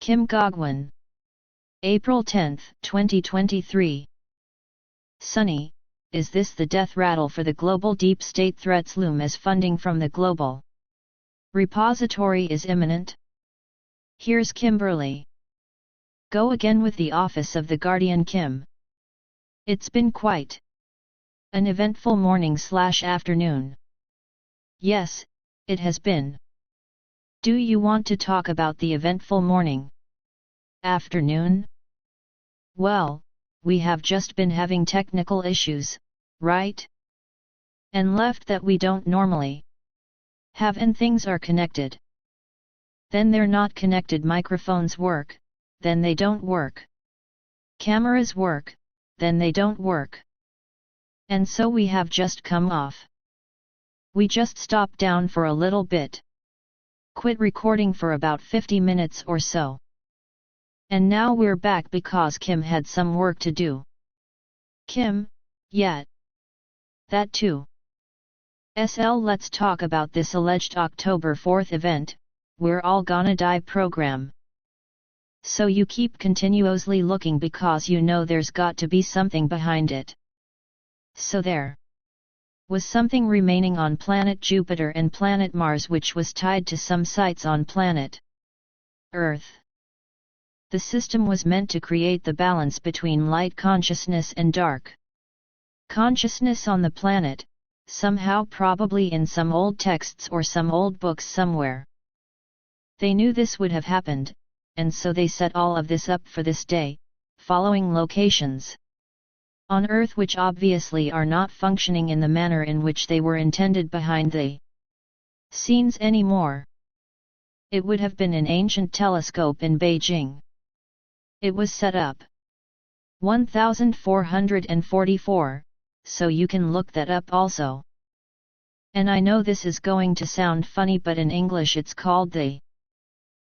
Kim Goguen. April 10, 2023. Sunny, is this the death rattle for the global deep state? Threats loom as funding from the global repository is imminent. Here's Kimberly. Go again with the office of the Guardian. Kim. It's been quite an eventful morning/afternoon. Yes, it has been. Do you want to talk about the eventful morning? Afternoon? Well, we have just been having technical issues, right? And left that we don't normally have, and things are connected. Then they're not connected. Microphones work, then they don't work. Cameras work, then they don't work. And so we have just come off. We just stopped down for a little bit. Quit recording for about 50 minutes or so. And now we're back because Kim had some work to do. Kim, yeah. That too. Let's talk about this alleged October 4th event, We're All Gonna Die program. So you keep continuously looking because you know there's got to be something behind it. So there was something remaining on planet Jupiter and planet Mars, which was tied to some sites on planet Earth. The system was meant to create the balance between light consciousness and dark consciousness on the planet, somehow, probably in some old texts or some old books somewhere. They knew this would have happened, and so they set all of this up for this day, following locations on Earth which obviously are not functioning in the manner in which they were intended behind the scenes anymore. It would have been an ancient telescope in Beijing. It was set up 1444, so you can look that up also. And I know this is going to sound funny, but in English it's called the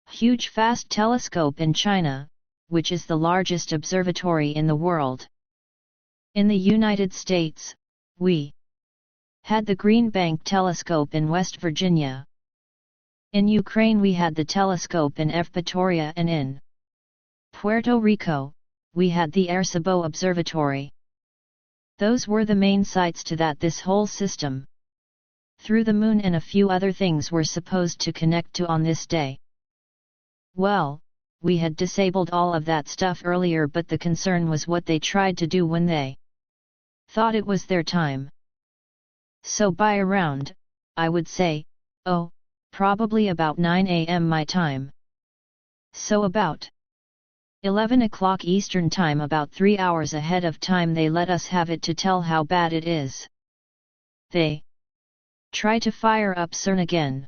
Huge Fast Telescope in China, which is the largest observatory in the world. In the United States, we had the Green Bank Telescope in West Virginia. In Ukraine we had the telescope in Evpatoria, and in Puerto Rico, we had the Arecibo Observatory. Those were the main sites to that this whole system through the moon and a few other things were supposed to connect to on this day. Well, we had disabled all of that stuff earlier, but the concern was what they tried to do when they thought it was their time. So by around, I would say, probably about 9 a.m. my time. So about 11 o'clock Eastern Time, about 3 hours ahead of time, they let us have it to tell how bad it is. They try to fire up CERN again.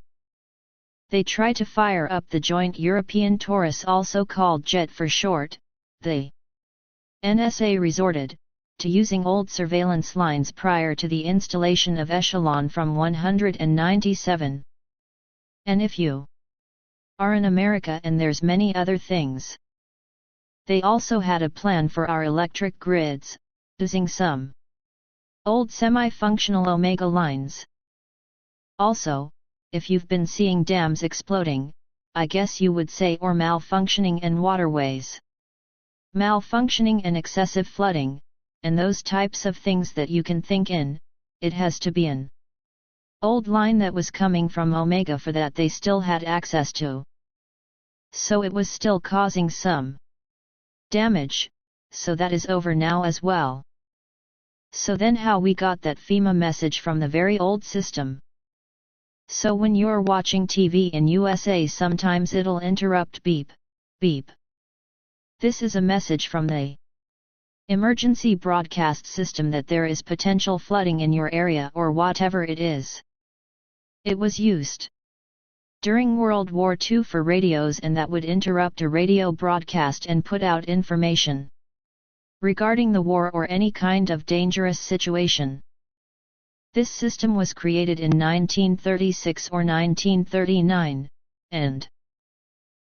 They try to fire up the Joint European Torus, also called JET for short. The NSA resorted to using old surveillance lines prior to the installation of Echelon from 197. And if you are in America, and there's many other things. They also had a plan for our electric grids, using some old semi-functional Omega lines. Also, if you've been seeing dams exploding, I guess you would say, or malfunctioning, and waterways malfunctioning and excessive flooding, and those types of things that you can think in, it has to be an old line that was coming from Omega for that they still had access to. So it was still causing some damage, so that is over now as well. So then how we got that FEMA message from the very old system. So when you're watching TV in USA, sometimes it'll interrupt beep, beep. This is a message from the emergency broadcast system that there is potential flooding in your area or whatever it is. It was used during World War II for radios, and that would interrupt a radio broadcast and put out information regarding the war or any kind of dangerous situation. This system was created in 1936 or 1939, and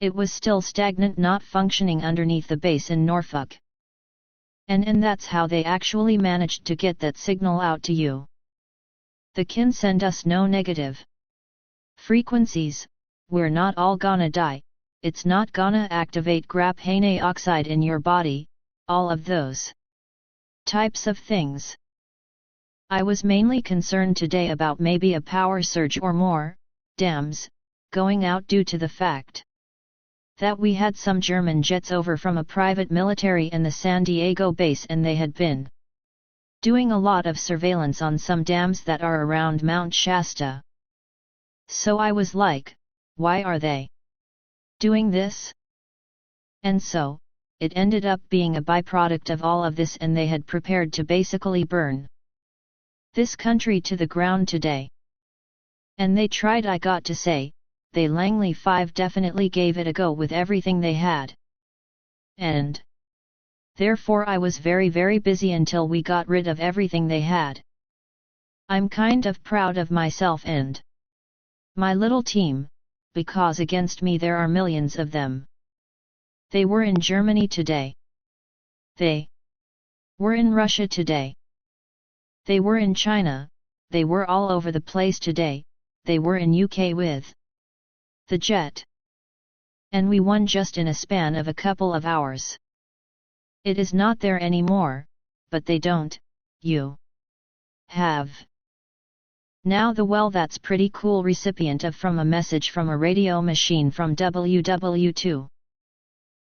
it was still stagnant, not functioning underneath the base in Norfolk. And that's how they actually managed to get that signal out to you. They can send us no negative frequencies, we're not all gonna die, it's not gonna activate graphene oxide in your body, all of those types of things. I was mainly concerned today about maybe a power surge or more dams going out due to the fact that we had some German jets over from a private military in the San Diego base, and they had been doing a lot of surveillance on some dams that are around Mount Shasta. So I was like, why are they doing this? And so, it ended up being a byproduct of all of this, and they had prepared to basically burn this country to the ground today. And they tried, I got to say, they Langley 5 definitely gave it a go with everything they had. And therefore I was very busy until we got rid of everything they had. I'm kind of proud of myself and my little team, because against me there are millions of them. They were in Germany today. They were in Russia today. They were in China, they were all over the place today, they were in UK with the jet. And we won just in a span of a couple of hours. It is not there anymore, but they don't, you have. Now that's pretty cool. Recipient of from a message from a radio machine from WW2.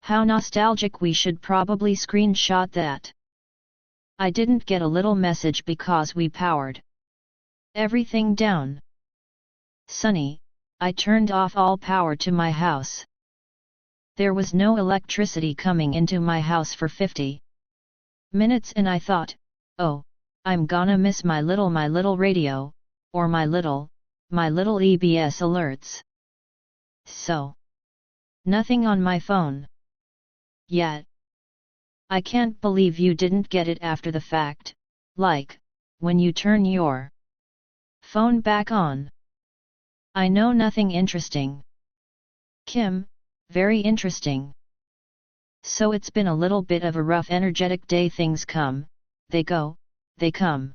How nostalgic, we should probably screenshot that. I didn't get a little message because we powered everything down. Sunny, I turned off all power to my house. There was no electricity coming into my house for 50 minutes, and I thought, oh, I'm gonna miss my little radio, or my little EBS alerts. So, nothing on my phone yet. I can't believe you didn't get it after the fact, like, when you turn your phone back on. I know nothing interesting. Kim, very interesting. So it's been a little bit of a rough energetic day. Things come, they go, they come,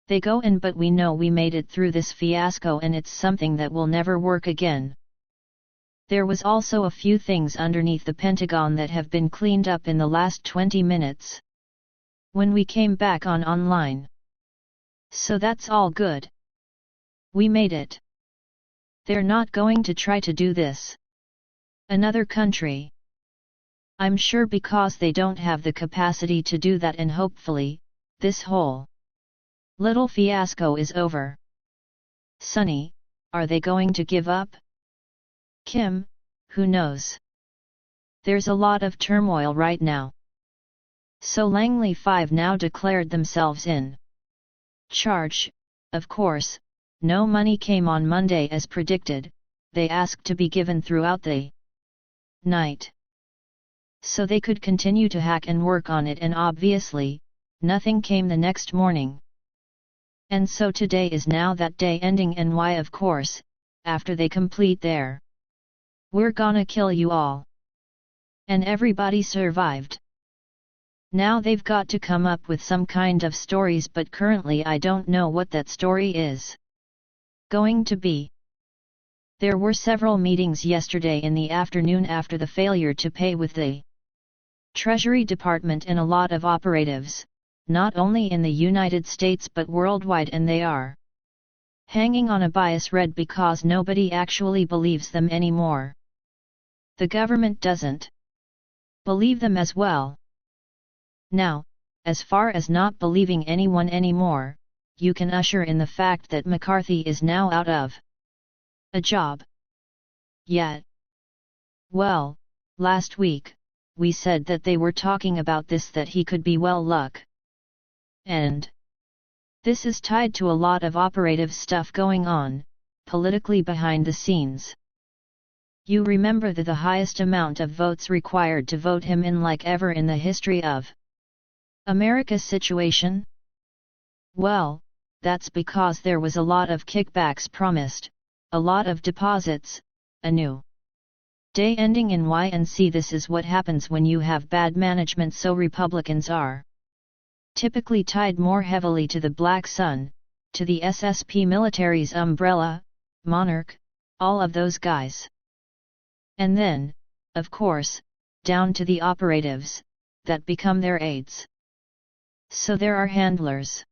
they go, and but we know we made it through this fiasco, and it's something that will never work again. There was also a few things underneath the Pentagon that have been cleaned up in the last 20 minutes. When we came back online. So that's all good. We made it. They're not going to try to do this. Another country. I'm sure, because they don't have the capacity to do that, and hopefully, this whole little fiasco is over. Sunny, are they going to give up? Kim, who knows? There's a lot of turmoil right now. So Langley 5 now declared themselves in charge. Of course, no money came on Monday as predicted. They asked to be given throughout the night, so they could continue to hack and work on it, and obviously, nothing came the next morning. And so today is now that day ending, and why, of course, after they complete their "we're gonna kill you all," and everybody survived. Now they've got to come up with some kind of stories, but currently I don't know what that story is going to be. There were several meetings yesterday in the afternoon after the failure to pay with the Treasury Department, and a lot of operatives, not only in the United States but worldwide, and they are hanging on a bias red because nobody actually believes them anymore. The government doesn't believe them as well. Now, as far as not believing anyone anymore, you can usher in the fact that McCarthy is now out of a job. Yet, well, last week, we said that they were talking about this, that he could be well luck. And this is tied to a lot of operative stuff going on, politically behind the scenes. You remember the highest amount of votes required to vote him in like ever in the history of America's situation? Well, that's because there was a lot of kickbacks promised, a lot of deposits, a new day ending in Y and C. This is what happens when you have bad management, so Republicans are typically tied more heavily to the Black Sun, to the SSP military's umbrella, Monarch, all of those guys. And then, of course, down to the operatives, that become their aides. So there are handlers.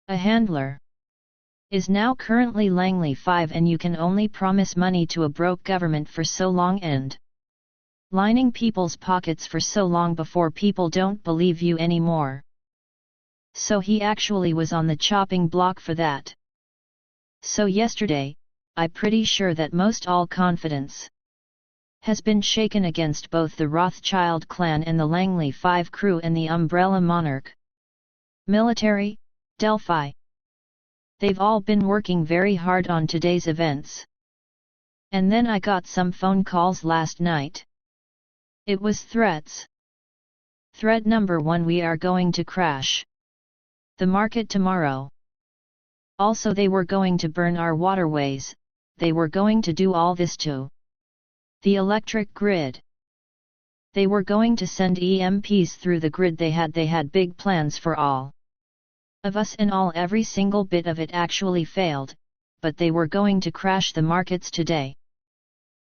A handler is now currently Langley 5, and you can only promise money to a broke government for so long and lining people's pockets for so long before people don't believe you anymore. So he actually was on the chopping block for that. So yesterday, I'm pretty sure that most all confidence has been shaken against both the Rothschild clan and the Langley 5 crew and the Umbrella Monarch military, Delphi. They've all been working very hard on today's events. And then I got some phone calls last night. It was threats. Threat number 1: we are going to crash the market tomorrow. Also, they were going to burn our waterways, they were going to do all this to the electric grid. They were going to send EMPs through the grid. They had big plans for all of us, and every single bit of it actually failed, but they were going to crash the markets today.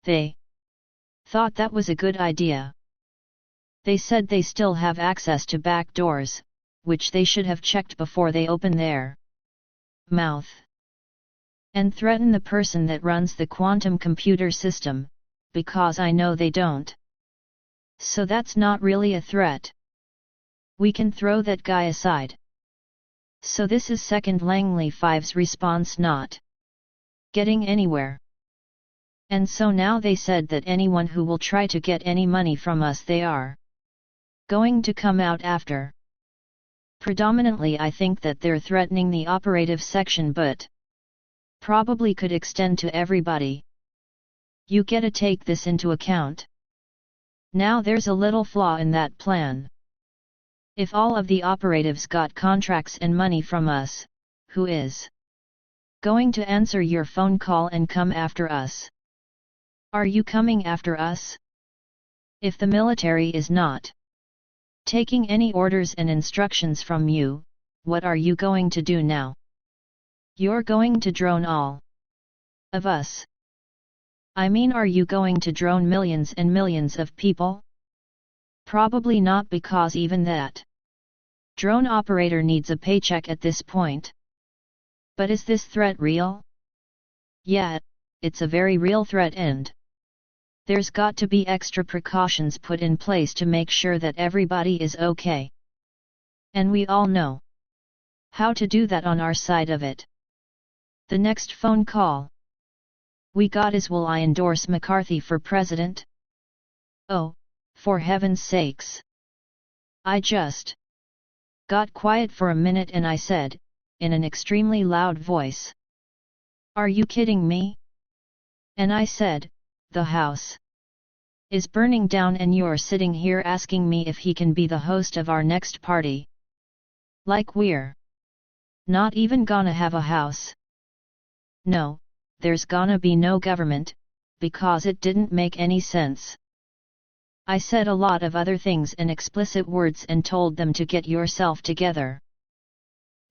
They thought that was a good idea. They said they still have access to back doors, which they should have checked before they open their mouth and threaten the person that runs the quantum computer system, because I know they don't. So that's not really a threat. We can throw that guy aside. So this is second Langley 5's response, not getting anywhere. And so now they said that anyone who will try to get any money from us, they are going to come out after. Predominantly I think that they're threatening the operative section, but probably could extend to everybody. You gotta take this into account. Now there's a little flaw in that plan. If all of the operatives got contracts and money from us, who is going to answer your phone call and come after us? Are you coming after us? If the military is not taking any orders and instructions from you, what are you going to do now? You're going to drone all of us. I mean, are you going to drone millions and millions of people? Probably not, because even that drone operator needs a paycheck at this point. But is this threat real? Yeah, it's a very real threat, and there's got to be extra precautions put in place to make sure that everybody is okay. And we all know how to do that on our side of it. The next phone call we got is, will I endorse McCarthy for president? Oh, for heaven's sakes. I just got quiet for a minute and I said, in an extremely loud voice, are you kidding me? And I said, the house is burning down and you're sitting here asking me if he can be the host of our next party. Like we're not even gonna have a house. No, there's gonna be no government, because it didn't make any sense. I said a lot of other things in explicit words and told them to get yourself together.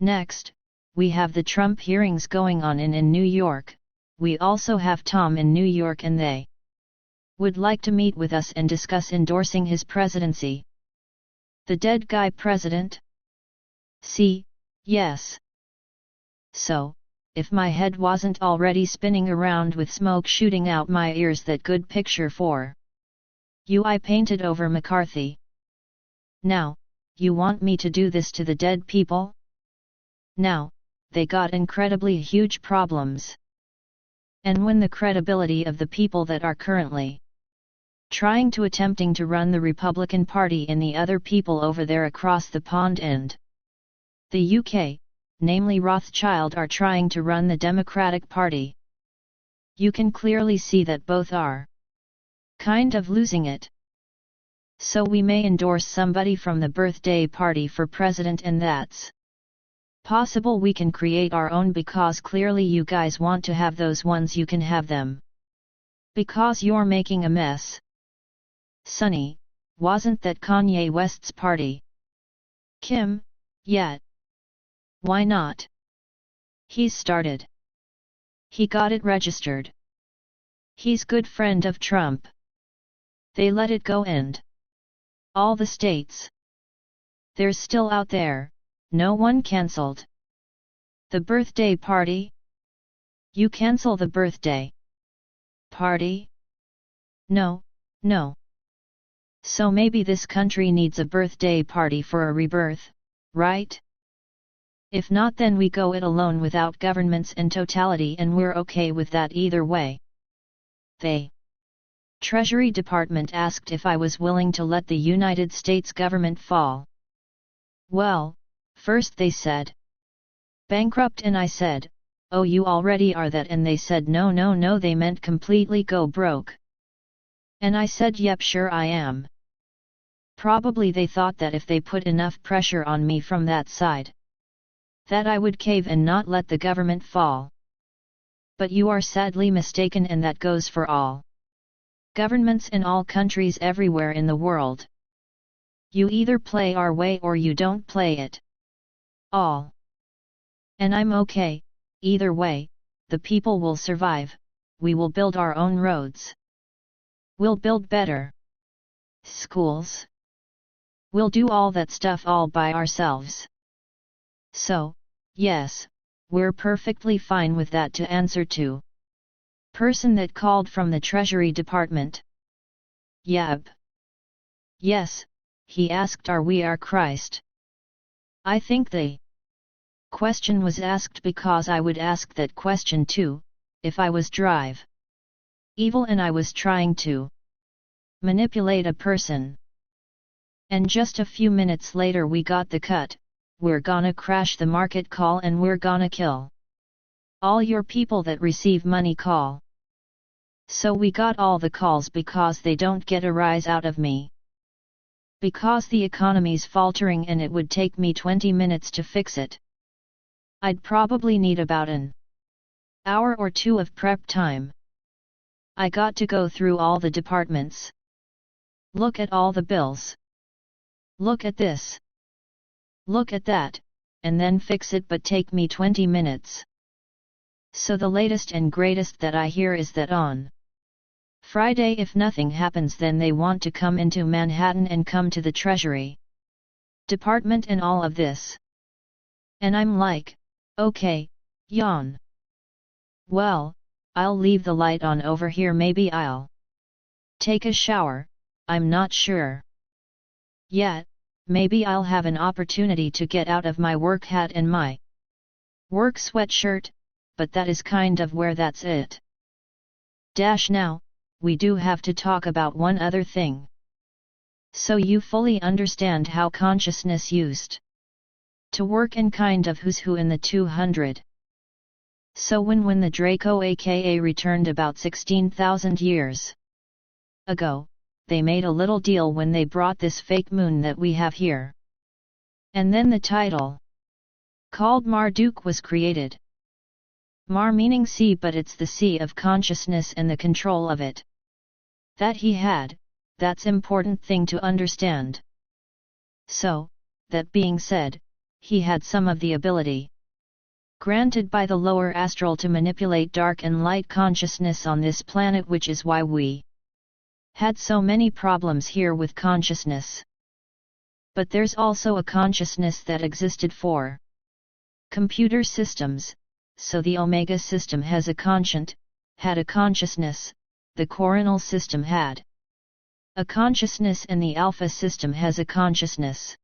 Next, we have the Trump hearings going on in New York. We also have Tom in New York, and they would like to meet with us and discuss endorsing his presidency. The dead guy president? See, yes. So, if my head wasn't already spinning around with smoke shooting out my ears, that good picture for you I painted over McCarthy. Now, you want me to do this to the dead people? Now, they got incredibly huge problems. And when the credibility of the people that are currently trying to attempting to run the Republican Party and the other people over there across the pond and the UK, namely Rothschild, are trying to run the Democratic Party, you can clearly see that both are kind of losing it. So we may endorse somebody from the birthday party for president, and that's possible. We can create our own, because clearly you guys want to have those ones. You can have them because you're making a mess. Sonny, wasn't that Kanye West's party? Kim, yet. Why not? He's started. He got it registered. He's good friend of Trump. They let it go and all the states. There's still out there, no one cancelled. The birthday party? You cancel the birthday party? No, no. So maybe this country needs a birthday party for a rebirth, right? If not, then we go it alone without governments in totality, and we're okay with that either way. The Treasury Department asked if I was willing to let the United States government fall. Well, first they said bankrupt, and I said, oh, you already are that, and they said no no no, they meant completely go broke. And I said yep, sure I am. Probably they thought that if they put enough pressure on me from that side, that I would cave and not let the government fall. But you are sadly mistaken, and that goes for all governments in all countries everywhere in the world. You either play our way or you don't play it all. And I'm okay, either way. The people will survive, we will build our own roads. We'll build better schools. We'll do all that stuff all by ourselves. So, yes, we're perfectly fine with that. To answer to person that called from the Treasury Department. Yep. Yes, he asked, are we our Christ? I think the question was asked because I would ask that question too, if I was drive evil and I was trying to manipulate a person. And just a few minutes later we got the cut, we're gonna crash the market call and we're gonna kill all your people that receive money call. So we got all the calls because they don't get a rise out of me. Because the economy's faltering and it would take me 20 minutes to fix it. I'd probably need about an hour or two of prep time. I got to go through all the departments. Look at all the bills. Look at this. Look at that, and then fix it, but take me 20 minutes. So the latest and greatest that I hear is that on Friday, if nothing happens, then they want to come into Manhattan and come to the Treasury Department and all of this. And I'm like, okay, yawn. Well, I'll leave the light on over here, maybe I'll take a shower, I'm not sure yet. Maybe I'll have an opportunity to get out of my work hat and my work sweatshirt, but that is kind of where that's it. Now, we do have to talk about one other thing. So you fully understand how consciousness used to work and kind of who's who in the 200. So when the Draco aka returned about 16,000 years ago, they made a little deal when they brought this fake moon that we have here. And then the title called Marduk was created. Mar meaning sea, but it's the sea of consciousness and the control of it that he had. That's important thing to understand. So, that being said, he had some of the ability granted by the lower astral to manipulate dark and light consciousness on this planet, which is why we had so many problems here with consciousness. But there's also a consciousness that existed for computer systems, so the Omega system has a had a consciousness, the coronal system had a consciousness, and the Alpha system has a consciousness.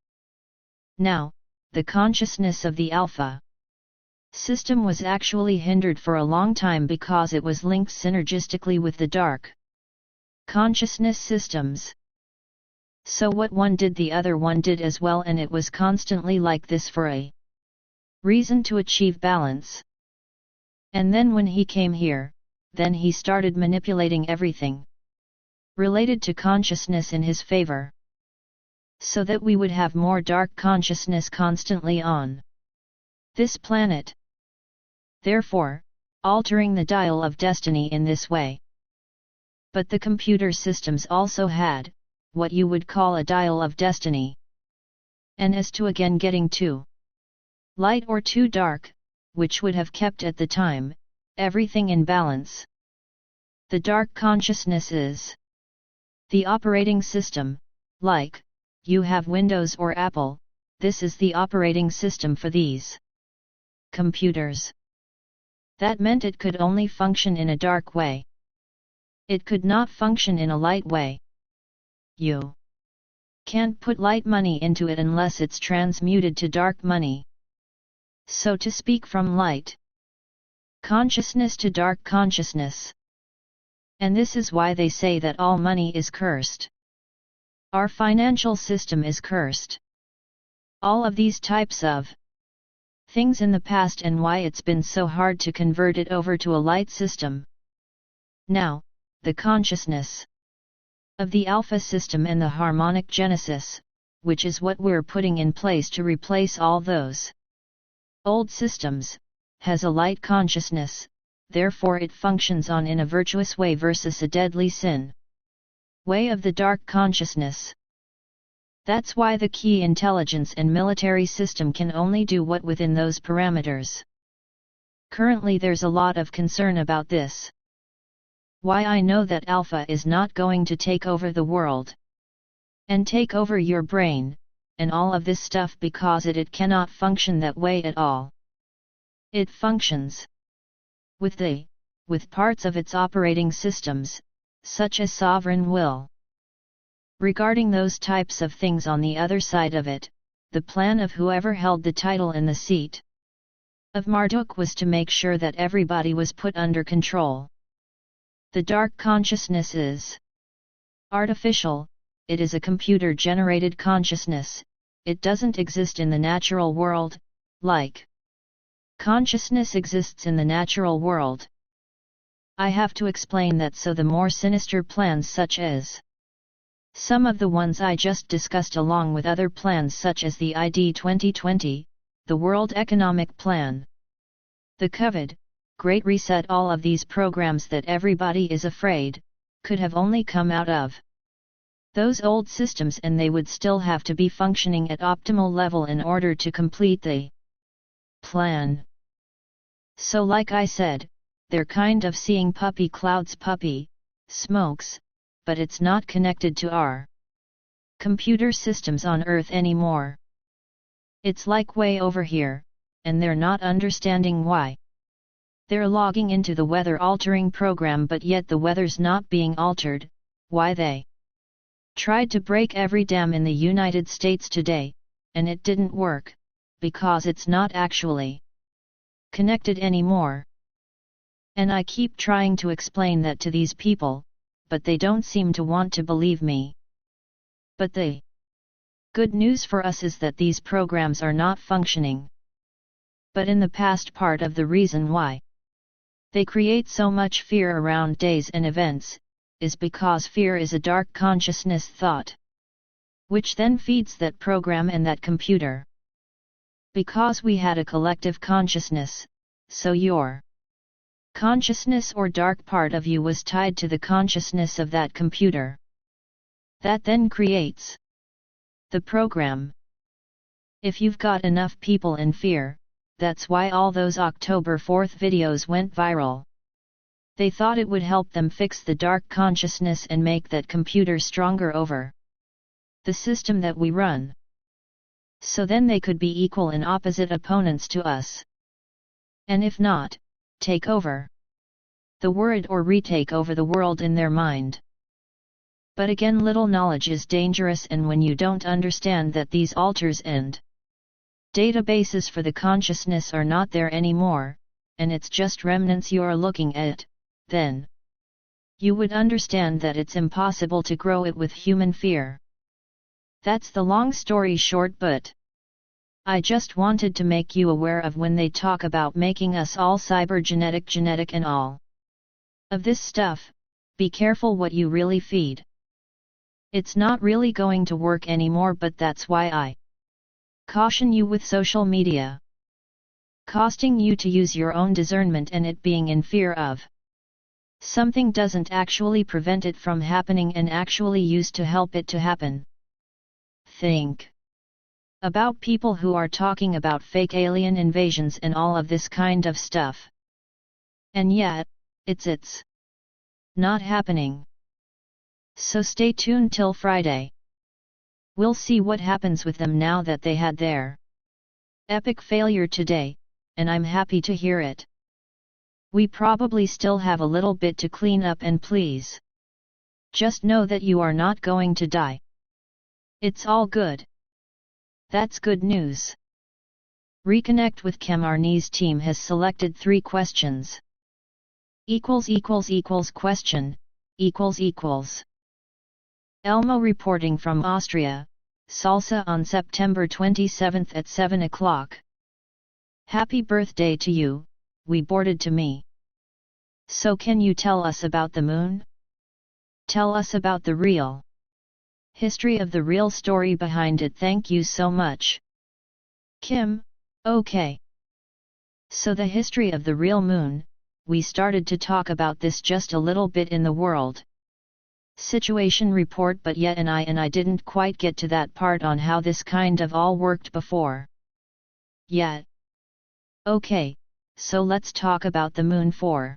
Now, the consciousness of the Alpha system was actually hindered for a long time because it was linked synergistically with the dark consciousness systems. So what one did, the other one did as well, and it was constantly like this for a reason to achieve balance. And then when he came here, then he started manipulating everything related to consciousness in his favor, so that we would have more dark consciousness constantly on this planet, therefore, altering the dial of destiny in this way. But the computer systems also had what you would call a dial of destiny. And as to again getting too light or too dark, which would have kept at the time everything in balance. The dark consciousness is The operating system, like, you have Windows or Apple, this is the operating system for these computers. That meant it could only function in a dark way. It could not function in a light way. You can't put light money into it unless it's transmuted to dark money. So to speak, from light consciousness to dark consciousness. And this is why they say that all money is cursed. Our financial system is cursed. All of these types of things in the past, and why it's been so hard to convert it over to a light system. Now, the consciousness of the alpha system and the harmonic genesis, which is what we're putting in place to replace all those old systems, has a light consciousness, therefore it functions on in a virtuous way versus a deadly sin way of the dark consciousness. That's why the key intelligence and military system can only do what within those parameters. Currently there's a lot of concern about this. Why I know that Alpha is not going to take over the world and take over your brain, and all of this stuff, because it cannot function that way at all. It functions with parts of its operating systems, such as sovereign will. Regarding those types of things on the other side of it, the plan of whoever held the title and the seat of Marduk was to make sure that everybody was put under control. The dark consciousness is artificial, it is a computer-generated consciousness, it doesn't exist in the natural world, like consciousness exists in the natural world. I have to explain that, so the more sinister plans, such as some of the ones I just discussed, along with other plans such as the ID 2020, the World Economic Plan, the COVID, Great Reset, all of these programs that everybody is afraid, could have only come out of those old systems, and they would still have to be functioning at optimal level in order to complete the plan. So like I said, they're kind of seeing puppy clouds, puppy smokes, but it's not connected to our computer systems on Earth anymore. It's like way over here, and they're not understanding why. They're logging into the weather altering program, but yet the weather's not being altered. Why? They tried to break every dam in the United States today, and it didn't work, because it's not actually connected anymore. And I keep trying to explain that to these people, but they don't seem to want to believe me. But the good news for us is that these programs are not functioning. But in the past, part of the reason why they create so much fear around days and events, is because fear is a dark consciousness thought, which then feeds that program and that computer. Because we had a collective consciousness, so your consciousness or dark part of you was tied to the consciousness of that computer. That then creates the program. If you've got enough people in fear, that's why all those October 4th videos went viral. They thought it would help them fix the dark consciousness and make that computer stronger over the system that we run. So then they could be equal and opposite opponents to us. And if not, take over the world or retake over the world in their mind. But again, little knowledge is dangerous, and when you don't understand that these altars and databases for the consciousness are not there anymore, and it's just remnants you're looking at, then you would understand that it's impossible to grow it with human fear. That's the long story short, but I just wanted to make you aware of when they talk about making us all genetic and all of this stuff. Be careful what you really feed. It's not really going to work anymore, but that's why I caution you with social media costing you to use your own discernment, and it being in fear of something doesn't actually prevent it from happening and actually used to help it to happen. Think about people who are talking about fake alien invasions and all of this kind of stuff. And yet, it's not happening. So stay tuned till Friday. We'll see what happens with them now that they had their epic failure today, and I'm happy to hear it. We probably still have a little bit to clean up, and please just know that you are not going to die. It's all good. That's good news. Reconnect with Chem. Arnie's team has selected 3 questions. Question. Elmo reporting from Austria, Salsa on September 27 at 7 o'clock. Happy birthday to you, we boarded to me. So can you tell us about the moon? Tell us about the real history of the real story behind it. Thank you so much. Kim, okay. So the history of the real moon, we started to talk about this just a little bit in the world situation report, but yet I didn't quite get to that part on how this kind of all worked before yet. Okay, so let's talk about the moon for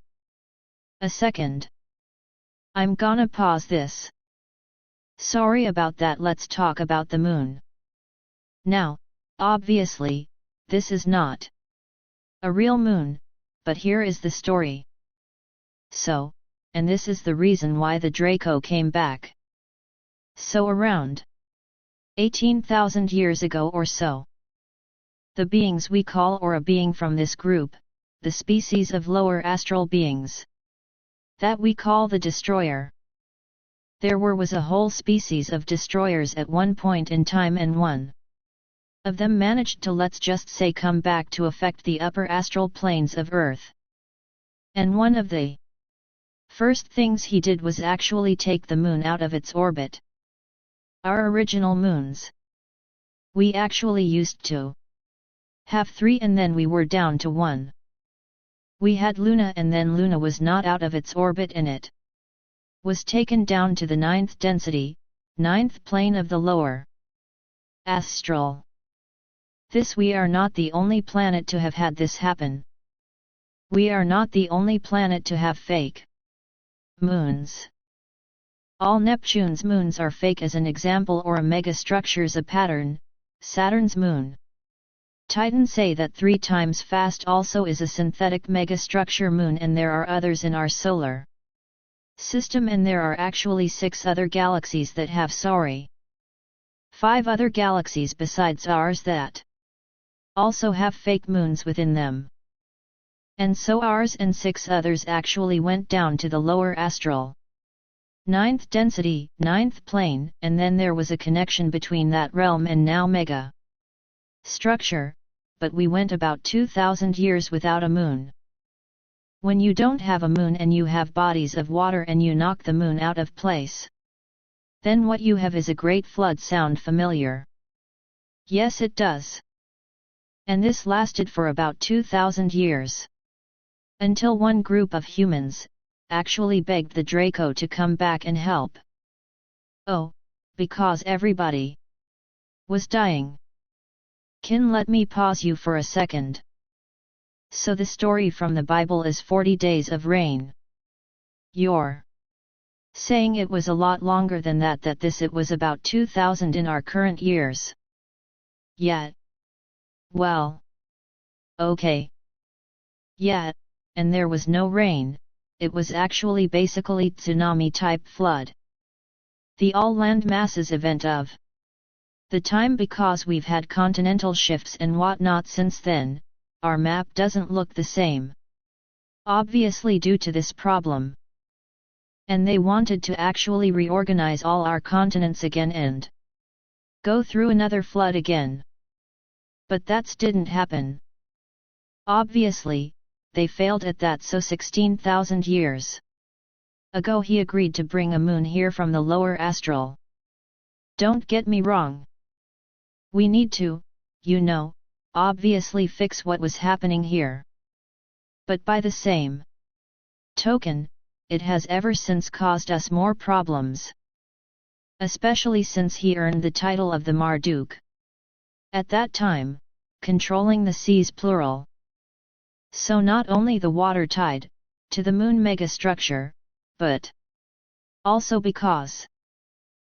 a second. I'm gonna pause this. Sorry about that. Let's talk about the moon. Now, obviously, this is not a real moon, but here is the story. So, and this is the reason why the Draco came back. So around 18,000 years ago or so, the beings we call, or a being from this group, the species of lower astral beings that we call the Destroyer. There was a whole species of destroyers at one point in time, and one of them managed to, let's just say, come back to affect the upper astral planes of Earth. And one of the first things he did was actually take the moon out of its orbit. Our original moons, we actually used to have 3, and then we were down to 1. We had Luna, and then Luna was not out of its orbit, and it was taken down to the 9th density, 9th plane of the lower astral. We are not the only planet to have had this happen. We are not the only planet to have fake moons. All Neptune's moons are fake, as an example, or a megastructure's a pattern. Saturn's moon, Titan, say that 3 times fast also is a synthetic megastructure moon, and there are others in our solar system, and there are actually 6 other galaxies that have 5 other galaxies besides ours that also have fake moons within them. And so ours and 6 others actually went down to the lower astral 9th density, 9th plane, and then there was a connection between that realm and now mega structure, but we went about 2,000 years without a moon. When you don't have a moon and you have bodies of water and you knock the moon out of place, then what you have is a great flood. Sound familiar? Yes, it does. And this lasted for about 2,000 years. Until one group of humans actually begged the Draco to come back and help. Oh, because everybody was dying. Can let me pause you for a second. So the story from the Bible is 40 days of rain. You're saying it was a lot longer than that it was about 2000 in our current years. Yet. Well. Okay. Yet, and there was no rain, it was actually basically tsunami-type flood. The all-land masses event of the time, because we've had continental shifts and whatnot since then. Our map doesn't look the same. Obviously due to this problem. And they wanted to actually reorganize all our continents again and go through another flood again. But that didn't happen. Obviously, they failed at that, so 16,000 years ago he agreed to bring a moon here from the lower astral. Don't get me wrong. We need to, obviously fix what was happening here. But by the same token, it has ever since caused us more problems. Especially since he earned the title of the Marduk. At that time, controlling the seas plural. So not only the water tied to the moon megastructure, but Also because,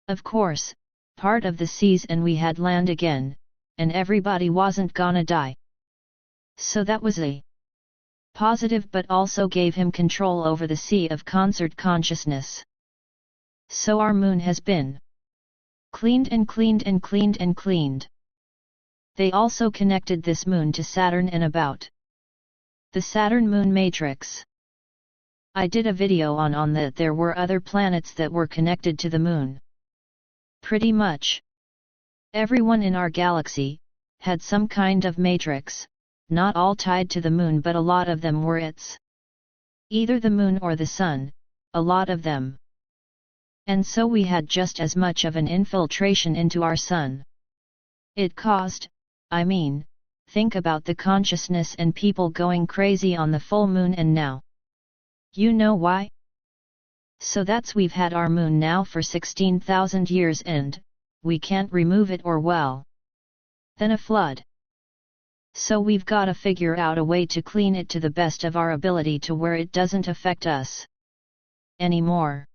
of course, part of the seas and we had land again, and everybody wasn't gonna die. So that was a positive, but also gave him control over the sea of concert consciousness. So our moon has been cleaned and cleaned and cleaned and cleaned. They also connected this moon to Saturn and about the Saturn moon matrix. I did a video on that. There were other planets that were connected to the moon. Pretty much everyone in our galaxy had some kind of matrix, not all tied to the moon, but a lot of them were either the moon or the sun, a lot of them. And so we had just as much of an infiltration into our sun. It caused, think about the consciousness and people going crazy on the full moon, and now you know why? So that's we've had our moon now for 16,000 years and we can't remove it, or well, then a flood. So we've gotta figure out a way to clean it to the best of our ability to where it doesn't affect us anymore.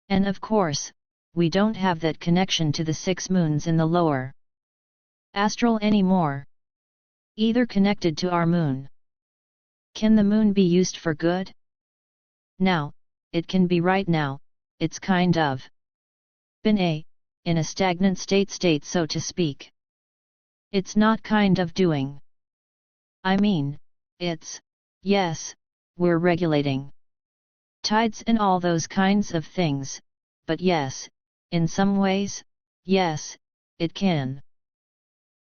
And of course, we don't have that connection to the 6 moons in the lower astral anymore, either connected to our moon. Can the moon be used for good? Now, it can be. Right now, it's kind of been in a stagnant state so to speak. It's not kind of doing. It's, yes, we're regulating tides and all those kinds of things, but yes, in some ways, yes, it can.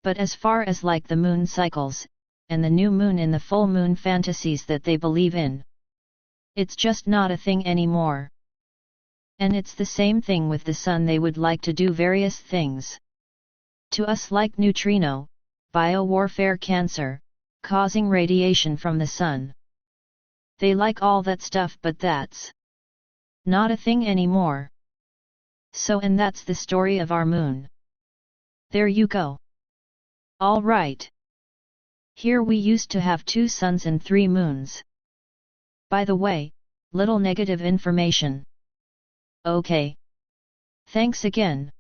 But as far as like the moon cycles, and the new moon in the full moon fantasies that they believe in, it's just not a thing anymore. And it's the same thing with the sun. They would like to do various things to us, like neutrino, biowarfare, cancer, causing radiation from the sun. They like all that stuff, but that's not a thing anymore. So, and that's the story of our moon. There you go. Alright. Here we used to have 2 suns and 3 moons. By the way, little negative information. Okay. Thanks again.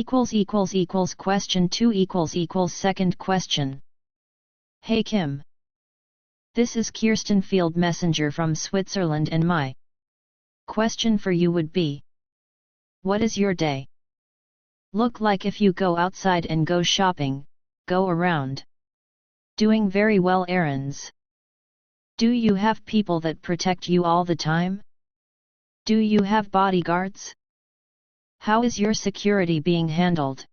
Question 2 second question. Hey Kim. This is Kirsten Field Messenger from Switzerland, and my question for you would be: what is your day look like if you go outside and go shopping, go around doing very well errands? Do you have people that protect you all the time? Do you have bodyguards? How is your security being handled?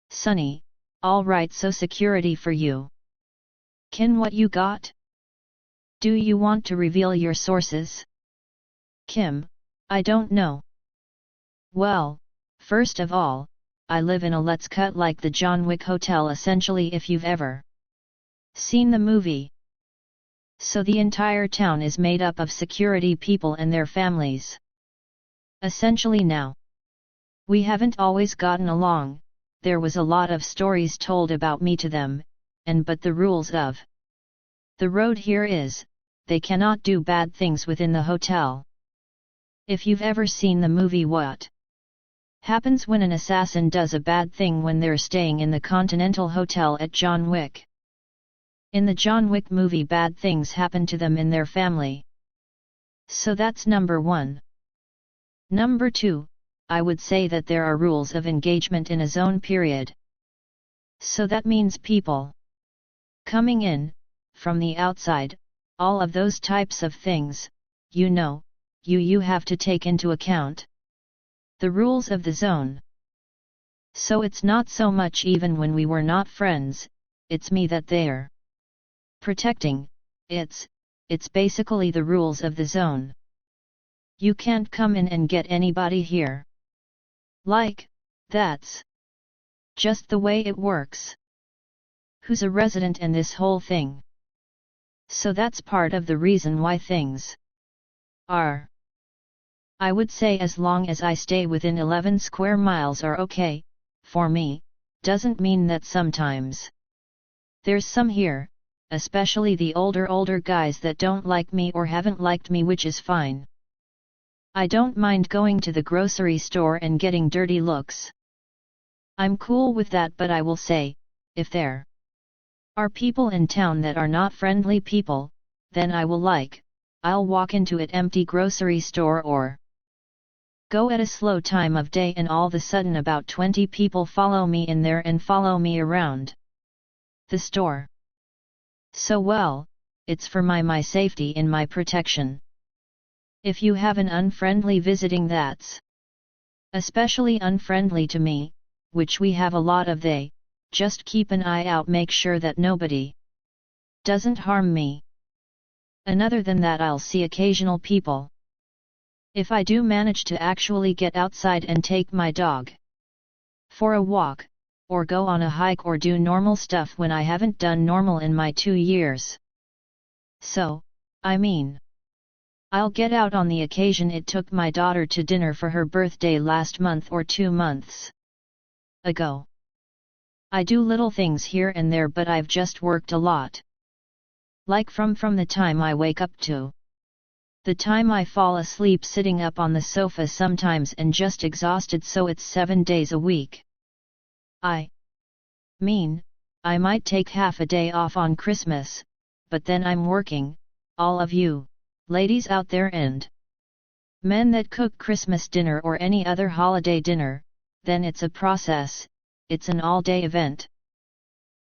Sunny, alright, so security for you. Kin, what you got? Do you want to reveal your sources? Kim, I don't know. Well, first of all, I live in a Let's Cut like the John Wick Hotel, essentially, if you've ever seen the movie. So the entire town is made up of security people and their families. Essentially now. We haven't always gotten along, there was a lot of stories told about me to them, but the rules of the road here is, they cannot do bad things within the hotel. If you've ever seen the movie What Happens When an Assassin Does a Bad Thing when they're staying in the Continental Hotel at John Wick. In the John Wick movie, bad things happen to them in their family. So that's number 1. Number 2, I would say that there are rules of engagement in a zone period. So that means people coming in from the outside, all of those types of things, you have to take into account the rules of the zone. So it's not so much even when we were not friends, it's me that they're protecting, it's basically the rules of the zone. You can't come in and get anybody here. Like, that's just the way it works. Who's a resident and this whole thing. So that's part of the reason why things are, I would say, as long as I stay within 11 square miles are okay, for me, doesn't mean that sometimes there's some here, especially the older guys that don't like me or haven't liked me, which is fine. I don't mind going to the grocery store and getting dirty looks. I'm cool with that, but I will say, if there are people in town that are not friendly people, then I'll walk into an empty grocery store or go at a slow time of day and all of a sudden about 20 people follow me in there and follow me around the store. So well, it's for my safety and my protection. If you have an unfriendly visiting that's especially unfriendly to me, which we have a lot of, they just keep an eye out, make sure that nobody doesn't harm me. And other than that, I'll see occasional people. If I do manage to actually get outside and take my dog for a walk, or go on a hike or do normal stuff when I haven't done normal in my 2 years. So, I mean, I'll get out on the occasion. It took my daughter to dinner for her birthday last month or 2 months ago. I do little things here and there, but I've just worked a lot. Like from the time I wake up to the time I fall asleep sitting up on the sofa sometimes and just exhausted, so it's 7 days a week. I mean, I might take half a day off on Christmas, but then I'm working, all of you ladies out there and men that cook Christmas dinner or any other holiday dinner, then it's a process, it's an all-day event.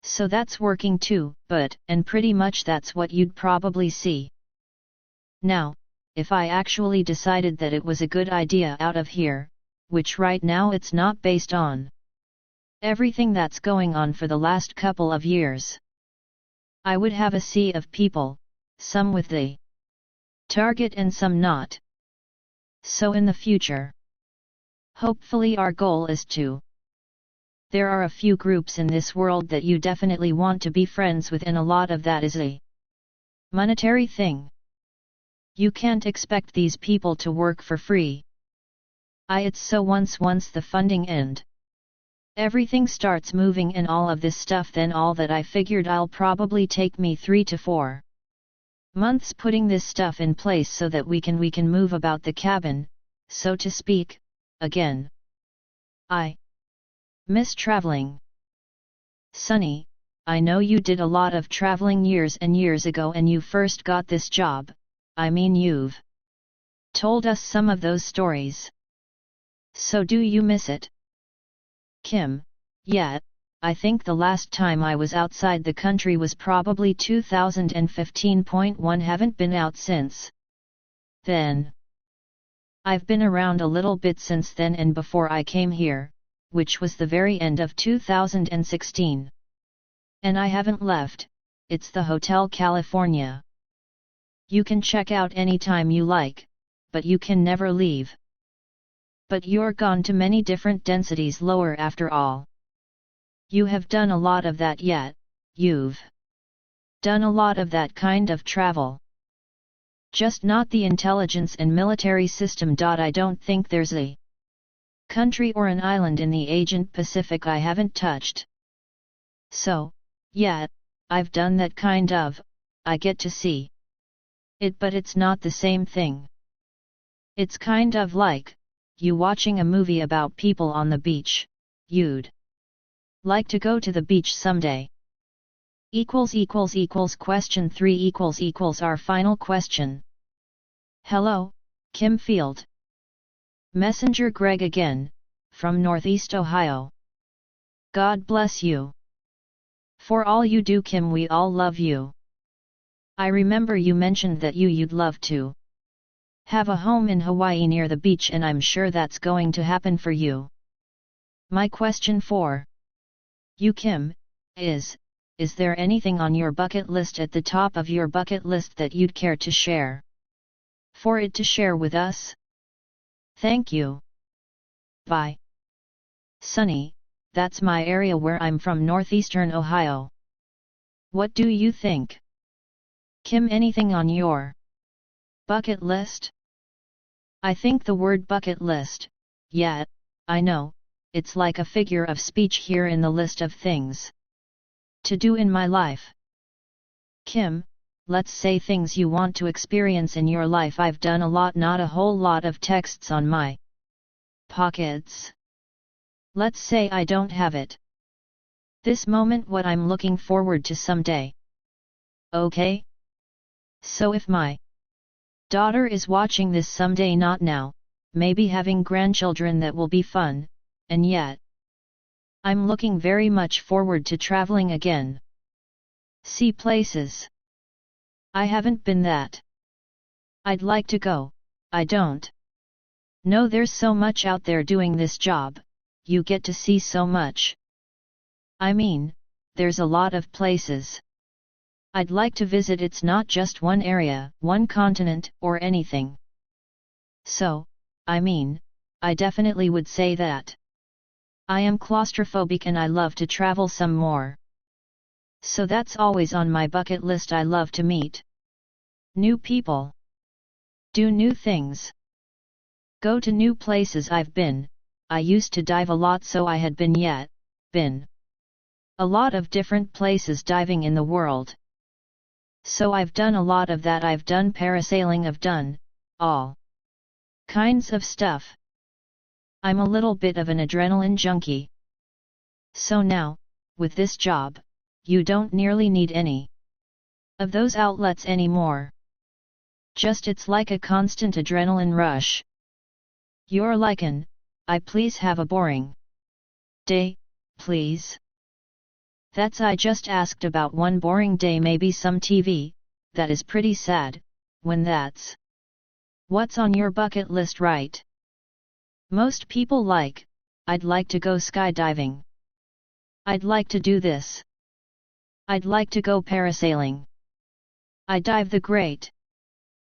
So that's working too, and pretty much that's what you'd probably see. Now, if I actually decided that it was a good idea out of here, which right now it's not based on everything that's going on for the last couple of years, I would have a sea of people, some with the target and some not. So in the future, hopefully our goal is to. There are a few groups in this world that you definitely want to be friends with, and a lot of that is a monetary thing. You can't expect these people to work for free. It's so once the funding and everything starts moving and all of this stuff, then all that I figured I'll probably take me 3 to 4 months putting this stuff in place so that we can move about the cabin, so to speak, again. I miss traveling. Sunny, I know you did a lot of traveling years and years ago and you first got this job. I mean, you've told us some of those stories. So do you miss it? Kim, yeah, I think the last time I was outside the country was probably 2015.1. Haven't been out since then. I've been around a little bit since then and before I came here, which was the very end of 2016. And I haven't left, it's the Hotel California. You can check out anytime you like, but you can never leave. But you're gone to many different densities lower after all. You have done a lot of that yet, you've done a lot of that kind of travel. Just not the intelligence and military system. I don't think there's a country or an island in the Agent Pacific I haven't touched. So, yeah, I've done that kind of, I get to see it, but it's not the same thing. It's kind of like you watching a movie about people on the beach. You'd like to go to the beach someday. Question 3 Our final question. Hello, Kim Field. Messenger Greg again, from Northeast Ohio. God bless you for all you do, Kim. We all love you. I remember you mentioned that you'd love to have a home in Hawaii near the beach, and I'm sure that's going to happen for you. My question for you, Kim, is there anything on your bucket list, at the top of your bucket list, that you'd care to share? For it to share with us? Thank you. Bye. Sunny, that's my area where I'm from, northeastern Ohio. What do you think? Kim, anything on your bucket list? I think the word bucket list, yeah, I know, it's like a figure of speech here in the list of things to do in my life. Kim, let's say things you want to experience in your life. I've done a lot, not a whole lot of texts on my pockets. Let's say I don't have it. This moment what I'm looking forward to someday. Okay? So if my daughter is watching this someday, not now, maybe having grandchildren, that will be fun, and yet I'm looking very much forward to traveling again. See places I haven't been that I'd like to go. I don't know, there's so much out there doing this job, you get to see so much. I mean, there's a lot of places I'd like to visit. It's not just one area, one continent, or anything. So, I mean, I definitely would say that I am claustrophobic and I love to travel some more. So that's always on my bucket list. I love to meet new people, do new things, go to new places. I've been, I used to dive a lot, so I had been a lot of different places diving in the world. So I've done a lot of that. I've done parasailing, I've done all kinds of stuff. I'm a little bit of an adrenaline junkie. So now, with this job, you don't nearly need any of those outlets anymore. Just it's like a constant adrenaline rush. You're like I please have a boring day, please. That's I just asked about one boring day, maybe some TV, that is pretty sad, when that's what's on your bucket list, right? Most people like, I'd like to go skydiving. I'd like to do this. I'd like to go parasailing. I dive the Great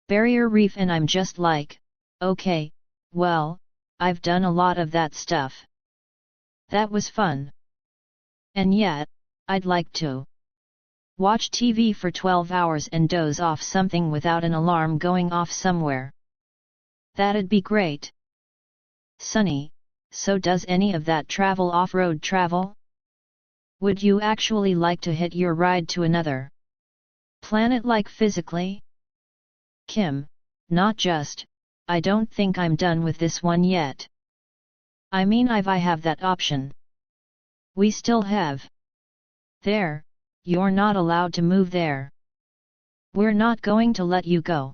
Barrier Reef, and I'm just like, okay, well, I've done a lot of that stuff. That was fun. And yet, I'd like to watch TV for 12 hours and doze off something without an alarm going off somewhere. That'd be great. Sunny, so does any of that travel off-road travel? Would you actually like to hit your ride to another planet, like physically? Kim, not just, I don't think I'm done with this one yet. I mean, I have that option. We still have. There, you're not allowed to move there. We're not going to let you go.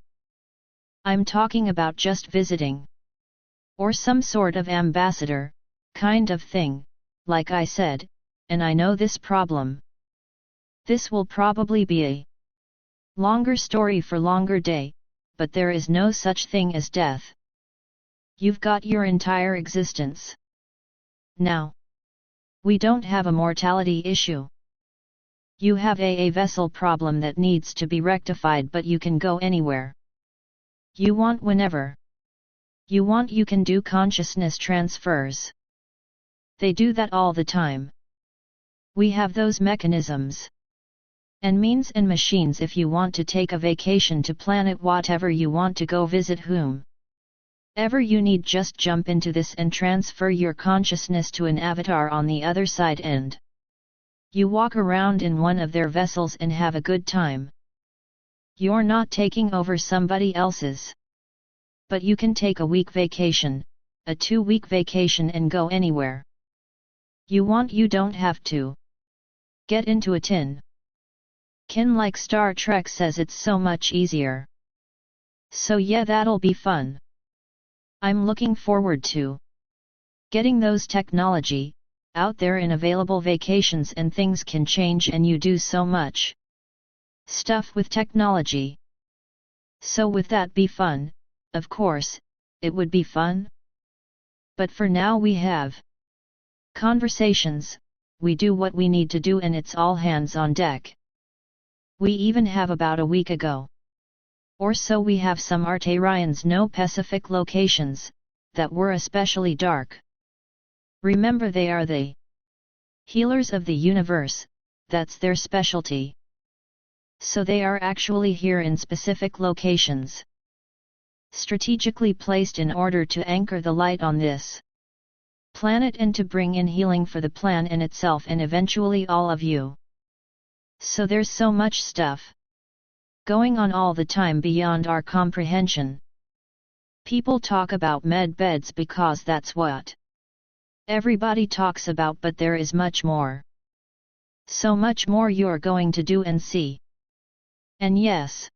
I'm talking about just visiting. Or some sort of ambassador, kind of thing, like I said, and I know this problem. This will probably be a longer story for longer day, but there is no such thing as death. You've got your entire existence. Now, we don't have a mortality issue. You have a vessel problem that needs to be rectified, but you can go anywhere you want whenever you want. You can do consciousness transfers. They do that all the time. We have those mechanisms and means and machines. If you want to take a vacation to planet whatever you want to go visit, whomever you need, just jump into this and transfer your consciousness to an avatar on the other side, and you walk around in one of their vessels and have a good time. You're not taking over somebody else's. But you can take a week vacation, a 2-week vacation, and go anywhere you want. You don't have to get into a tin can like Star Trek says. It's so much easier. So yeah, that'll be fun. I'm looking forward to getting those technology out there in available vacations, and things can change and you do so much stuff with technology. So with that be fun, of course, it would be fun. But for now we have conversations, we do what we need to do, and it's all hands on deck. We even have about a week ago or so, we have some Arterians no Pacific locations, that were especially dark. Remember, they are the healers of the universe, that's their specialty. So they are actually here in specific locations, strategically placed in order to anchor the light on this planet and to bring in healing for the plan in itself and eventually all of you. So there's so much stuff going on all the time beyond our comprehension. People talk about med beds because that's what everybody talks about, but there is much more. So much more you're going to do and see. And yes,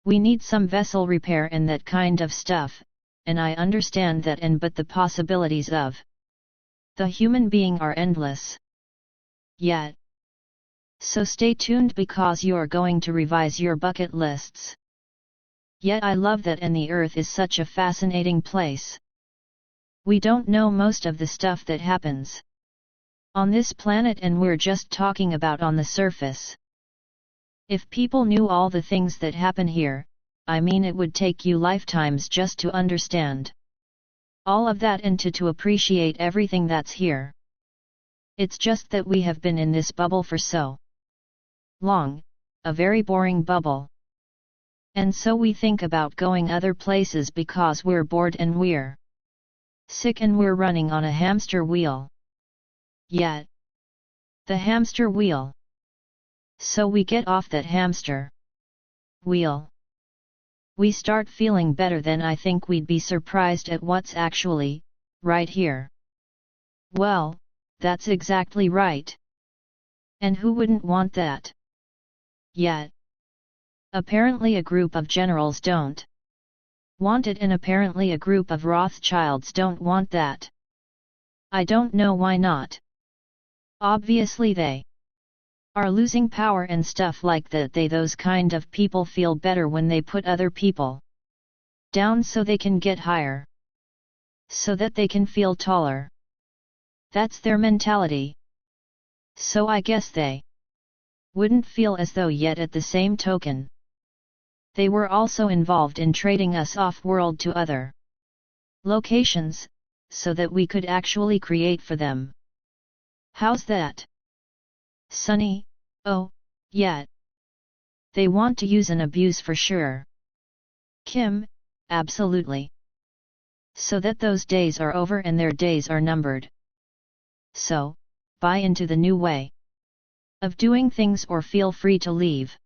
we need some vessel repair and that kind of stuff, and I understand that, and but the possibilities of the human being are endless. Yet. So stay tuned because you're going to revise your bucket lists. Yet I love that, and the Earth is such a fascinating place. We don't know most of the stuff that happens on this planet, and we're just talking about on the surface. If people knew all the things that happen here, I mean, it would take you lifetimes just to understand all of that and to appreciate everything that's here. It's just that we have been in this bubble for so long, a very boring bubble. And so we think about going other places because we're bored and we're sick and we're running on a hamster wheel. Yet, the hamster wheel. So we get off that hamster wheel. We start feeling better, then I think we'd be surprised at what's actually right here. Well, that's exactly right. And who wouldn't want that? Yet, apparently a group of generals don't want it, and apparently a group of Rothschilds don't want that. I don't know why not. Obviously they are losing power and stuff like that. Those kind of people feel better when they put other people down so they can get higher, so that they can feel taller. That's their mentality. So I guess they wouldn't feel as though, yet at the same token, they were also involved in trading us off-world to other locations, so that we could actually create for them. How's that? Sunny? Oh, yeah. They want to use and abuse for sure. Kim, absolutely. So that those days are over and their days are numbered. So, buy into the new way of doing things or feel free to leave.